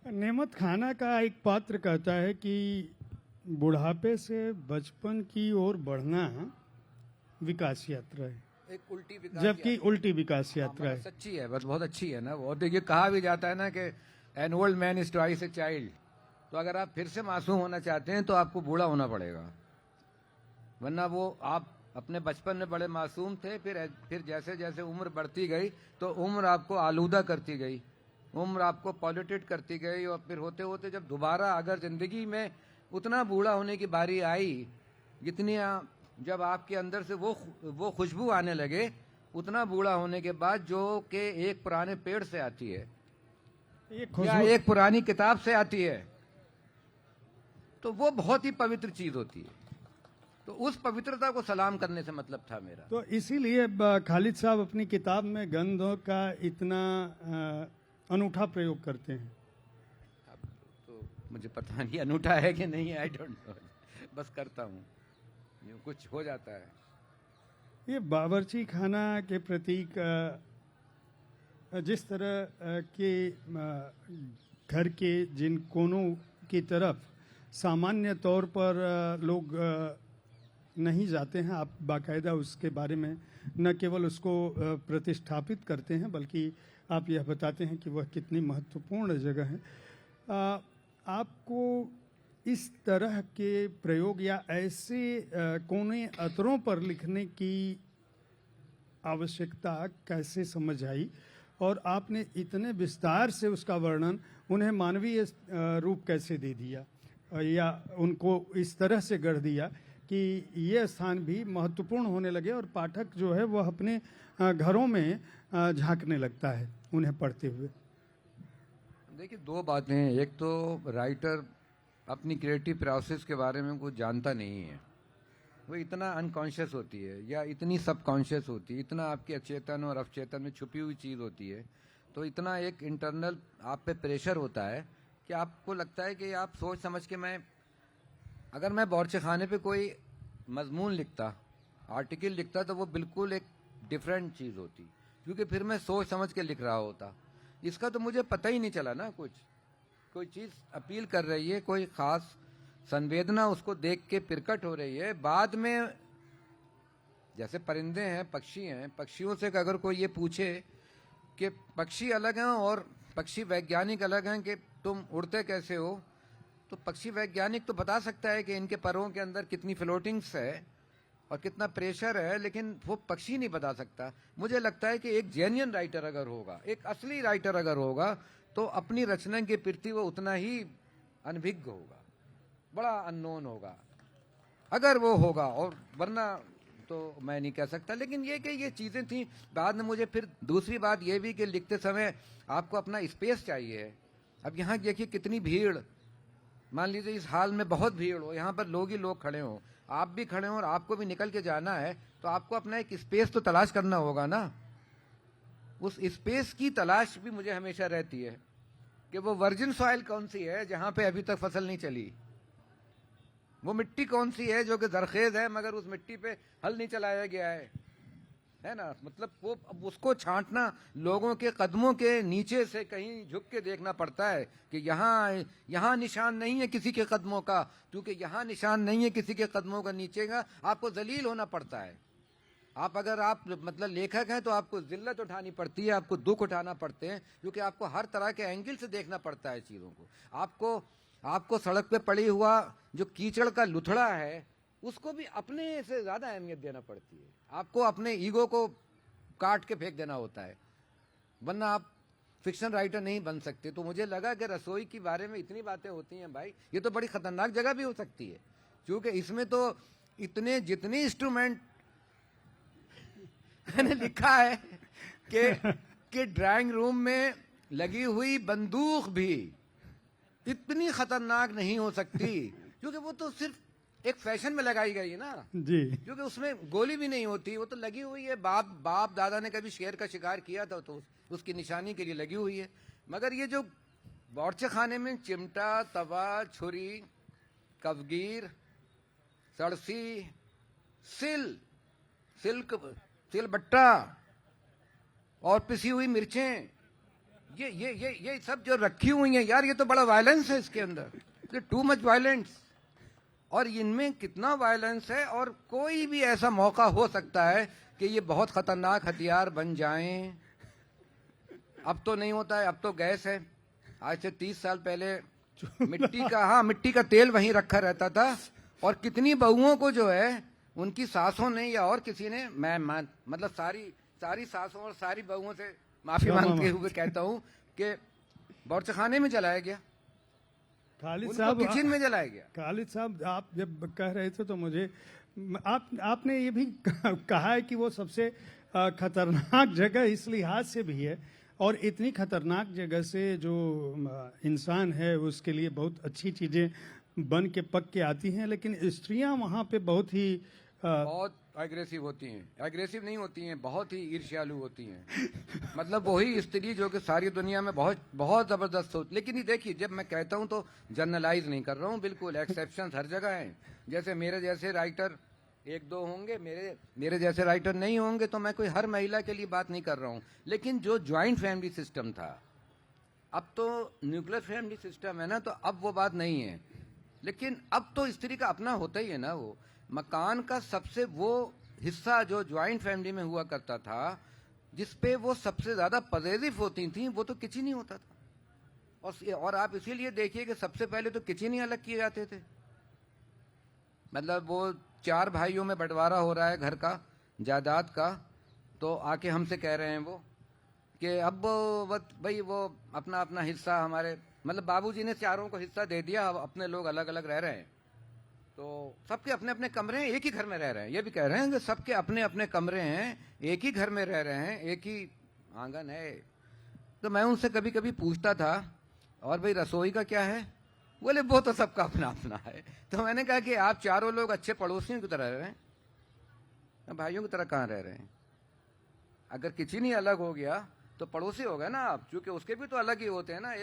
नेमत खाना का एक पात्र कहता है कि बुढ़ापे से बचपन की ओर बढ़ना विकास यात्रा है, एक उल्टी विकास जबकि उल्टी विकास यात्रा मतलब है। सच्ची है, बस बहुत अच्छी है ना वो। और देखिए कहा भी जाता है ना कि an old man is twice a child. तो अगर आप फिर से मासूम होना चाहते हैं तो आपको बूढ़ा होना पड़ेगा, वरना वो आप अपने बचपन में बड़े मासूम थे, फिर जैसे जैसे उम्र बढ़ती गई तो उम्र आपको आलूदा करती गई, उम्र आपको पॉल्यूटेड करती गई, और फिर होते होते जब दोबारा अगर जिंदगी में उतना बूढ़ा होने की बारी आई, जितनी जब आपके अंदर से वो खुशबू आने लगे, उतना बूढ़ा होने के बाद जो कि एक पुराने पेड़ से आती है ये या खुशबू एक पुरानी किताब से आती है, तो वो बहुत ही पवित्र चीज होती है। तो उस पवित्रता को सलाम करने से मतलब था मेरा। तो इसीलिए खालिद साहब अपनी किताब में गंधों का इतना अनूठा प्रयोग करते हैं। अब तो मुझे पता नहीं अनूठा है कि नहीं है, आई डोंट नो, बस करता हूँ, यूं कुछ हो जाता है। ये बावर्ची खाना के प्रतीक जिस तरह के घर के जिन कोनों की तरफ सामान्य तौर पर लोग नहीं जाते हैं, आप बाकायदा उसके बारे में न केवल उसको प्रतिष्ठापित करते हैं बल्कि आप यह बताते हैं कि वह कितनी महत्वपूर्ण जगह है। आपको इस तरह के प्रयोग या ऐसे कोने अतरों पर लिखने की आवश्यकता कैसे समझ आई, और आपने इतने विस्तार से उसका वर्णन उन्हें मानवीय रूप कैसे दे दिया, या उनको इस तरह से गढ़ दिया कि ये स्थान भी महत्वपूर्ण होने लगे और पाठक जो है वह अपने घरों में झांकने लगता है उन्हें पढ़ते हुए। देखिए दो बातें हैं, एक तो राइटर अपनी क्रिएटिव प्रोसेस के बारे में कुछ जानता नहीं है, वो इतना अनकॉन्शियस होती है या इतनी सबकॉन्शियस होती है, इतना आपके अचेतन और अवचेतन में छुपी हुई चीज़ होती है, तो इतना एक इंटरनल आप पे प्रेशर होता है कि आपको लगता है कि आप सोच समझ के, अगर मैं बावर्ची खाने पे कोई मजमून लिखता, आर्टिकल लिखता, तो वो बिल्कुल एक डिफरेंट चीज़ होती, क्योंकि फिर मैं सोच समझ के लिख रहा होता। इसका तो मुझे पता ही नहीं चला ना, कोई चीज़ अपील कर रही है, कोई खास संवेदना उसको देख के प्रकट हो रही है। बाद में जैसे परिंदे हैं, पक्षी हैं, पक्षियों से अगर कोई ये पूछे कि पक्षी अलग हैं और पक्षी वैज्ञानिक अलग हैं, कि तुम उड़ते कैसे हो, तो पक्षी वैज्ञानिक तो बता सकता है कि इनके परों के अंदर कितनी फ्लोटिंग्स है और कितना प्रेशर है, लेकिन वो पक्षी नहीं बता सकता। मुझे लगता है कि एक जेन्युइन राइटर अगर होगा, एक असली राइटर अगर होगा, तो अपनी रचना के प्रति वो उतना ही अनभिज्ञ होगा, बड़ा अननोन होगा, अगर वो होगा, और वरना तो मैं नहीं कह सकता। लेकिन ये कि ये चीज़ें थी। बाद में मुझे फिर दूसरी बात ये भी कि लिखते समय आपको अपना स्पेस चाहिए। अब यहाँ देखिए कितनी भीड़, मान लीजिए इस हाल में बहुत भीड़ हो, यहाँ पर लोग ही लोग खड़े हों, आप भी खड़े हों और आपको भी निकल के जाना है, तो आपको अपना एक स्पेस तो तलाश करना होगा ना। उस स्पेस की तलाश भी मुझे हमेशा रहती है कि वो वर्जिन सॉइल कौन सी है जहां पे अभी तक फसल नहीं चली, वो मिट्टी कौन सी है जो कि जरखेज है मगर उस मिट्टी पे हल नहीं चलाया गया है ना। मतलब वो उसको छांटना, लोगों के कदमों के नीचे से कहीं झुक के देखना पड़ता है कि यहाँ निशान नहीं है किसी के कदमों का, क्योंकि यहाँ निशान नहीं है किसी के कदमों का नीचे का, आपको जलील होना पड़ता है। अगर आप मतलब लेखक हैं तो आपको जिल्लत उठानी पड़ती है, आपको दुख उठाना पड़ते हैं, क्योंकि आपको हर तरह के एंगल से देखना पड़ता है चीज़ों को। आपको सड़क पे पड़ी हुआ जो कीचड़ का लुथड़ा है उसको भी अपने से ज़्यादा अहमियत देना पड़ती है, आपको अपने ईगो को काट के फेंक देना होता है, वरना आप फिक्शन राइटर नहीं बन सकते। तो मुझे लगा कि रसोई के बारे में इतनी बातें होती हैं भाई, ये तो बड़ी खतरनाक जगह भी हो सकती है, क्योंकि इसमें तो जितने इंस्ट्रूमेंट मैंने लिखा है कि ड्राइंग रूम में लगी हुई बंदूक भी इतनी खतरनाक नहीं हो सकती, क्योंकि वो तो सिर्फ एक फैशन में लगाई गई है ना जी, क्योंकि उसमें गोली भी नहीं होती, वो तो लगी हुई है। बाप दादा ने कभी शेर का शिकार किया था तो उसकी निशानी के लिए लगी हुई है। मगर ये जो बावर्ची खाने में चिमटा, तवा, छुरी, कवगीर, सड़सी, सिलबट्टा और पिसी हुई मिर्चें, ये सब जो रखी हुई है यार, ये तो बड़ा वायलेंस है इसके अंदर, टू मच वायलेंस। और इनमें कितना वायलेंस है, और कोई भी ऐसा मौका हो सकता है कि ये बहुत खतरनाक हथियार बन जाएं। अब तो नहीं होता है, अब तो गैस है। आज से 30 साल पहले मिट्टी का तेल वहीं रखा रहता था, और कितनी बहुओं को जो है उनकी सासों ने या और किसी ने, मतलब सारी सासों और सारी बहुओं से माफी मांगते हुए कहता हूं कि बौरचखाने में जलाया गया, खालिद उनको साहब, किचन में जलाया गया। खालिद साहब, आप जब कह रहे थे तो मुझे आपने ये भी कहा है कि वो सबसे खतरनाक जगह इस लिहाज से भी है, और इतनी खतरनाक जगह से जो इंसान है उसके लिए बहुत अच्छी चीजें बन के पक के आती हैं, लेकिन स्त्रियां वहां पे बहुत ही बहुत एग्रेसिव होती हैं। एग्रेसिव नहीं होती हैं, बहुत ही ईर्ष्यालु होती हैं। मतलब वही स्त्री जो कि सारी दुनिया में बहुत बहुत जबरदस्त होती। लेकिन ये देखिए, जब मैं कहता हूं तो जनरलाइज नहीं कर रहा हूं, बिल्कुल एक्सेप्शन हर जगह हैं। जैसे मेरे जैसे राइटर एक दो होंगे, मेरे जैसे राइटर नहीं होंगे, तो मैं कोई हर महिला के लिए बात नहीं कर रहा हूं। लेकिन जो ज्वाइंट फैमिली सिस्टम था, अब तो न्यूक्लियर फैमिली सिस्टम है ना, तो अब वो बात नहीं है। लेकिन अब तो स्त्री का अपना होता ही है ना। वो मकान का सबसे वो हिस्सा जो ज्वाइंट फैमिली में हुआ करता था, जिसपे वो सबसे ज्यादा पॉजिटिव होती थी, वो तो किचन ही होता था। और आप इसीलिए देखिए कि सबसे पहले तो किचन ही अलग किए जाते थे। मतलब वो 4 भाइयों में बंटवारा हो रहा है घर का, जायदाद का, तो आके हमसे कह रहे हैं वो कि अब भाई वो अपना अपना हिस्सा हमारे, मतलब बाबूजी ने चारों को हिस्सा दे दिया, अब अपने लोग अलग अलग रह रहे हैं। तो सबके अपने अपने कमरे हैं, एक ही घर में रह रहे हैं। ये भी कह रहे हैं कि सबके अपने अपने कमरे हैं, एक ही घर में रह रहे हैं, एक ही आंगन है। तो मैं उनसे कभी कभी पूछता था, और भाई रसोई का क्या है? बोले वो तो सबका अपना अपना है। तो मैंने कहा कि आप चारों लोग अच्छे पड़ोसियों की तरह रह रहे हैं, भाइयों की तरह कहाँ रह रहे हैं? अगर किचन ही अलग हो गया तो पड़ोसी हो गए ना आप, क्योंकि उसके भी तो अलग ही होते हैं ना।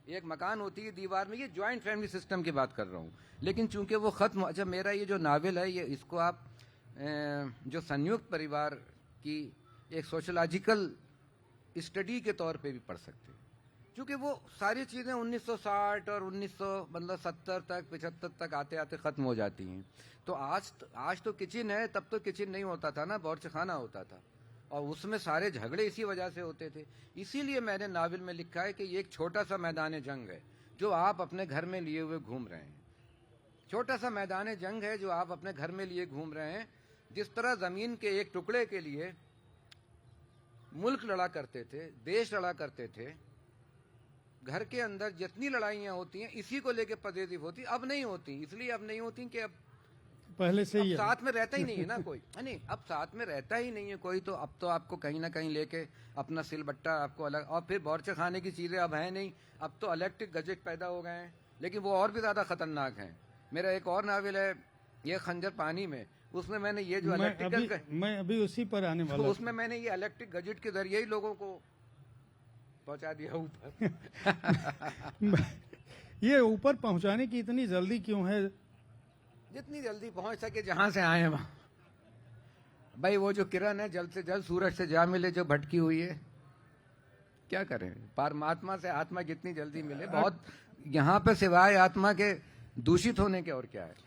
एक मकान होती है दीवार में। ये ज्वाइंट फैमिली सिस्टम की बात कर रहा हूँ। लेकिन चूंकि वो खत्म, अच्छा मेरा ये जो नावल है, ये इसको आप जो संयुक्त परिवार की एक सोशलॉजिकल स्टडी के तौर पे भी पढ़ सकते हैं, क्योंकि वो सारी चीजें 1960 और 1970 तक 75 तक आते आते खत्म हो जाती हैं। तो आज तो किचन है, तब तो किचन नहीं होता था ना, बौरचखाना होता था, और उसमें सारे झगड़े इसी वजह से होते थे। इसीलिए मैंने नावल में लिखा है कि ये एक छोटा सा मैदान जंग है जो आप अपने घर में लिए हुए घूम रहे हैं। छोटा सा मैदान जंग है जो आप अपने घर में लिए घूम रहे हैं। जिस तरह जमीन के एक टुकड़े के लिए मुल्क लड़ा करते थे, देश लड़ा करते थे, घर के अंदर जितनी लड़ाइयां होती हैं इसी को लेके पॉजिटिव होती, अब नहीं होती। इसलिए अब नहीं होती कि अब पहले से ही साथ में रहता ही नहीं है ना कोई। नहीं, अब साथ में रहता ही नहीं है कोई। तो अब तो आपको कहीं ना कहीं लेके अपना सिलबट्टा आपको अलग, और फिर बौरचखाने की चीजें अब है नहीं। अब तो इलेक्ट्रिक गैजेट पैदा हो गए हैं, लेकिन वो और भी ज्यादा खतरनाक हैं। मेरा एक और नावल है, ये खंजर पानी में, उसमें मैंने ये जो मैं अभी उसी पर आने वाला तो उसमें मैंने ये इलेक्ट्रिक गैजेट के जरिए ही लोगों को पहुंचा दिया ऊपर। ये ऊपर पहुंचाने की इतनी जल्दी क्यों है? जितनी जल्दी पहुंच सके जहां से आए वहां। भाई वो जो किरण है जल्द से जल्द सूरज से जा मिले, जो भटकी हुई है। क्या करें, परमात्मा से आत्मा जितनी जल्दी मिले, बहुत यहाँ पे सिवाय आत्मा के दूषित होने के और क्या है।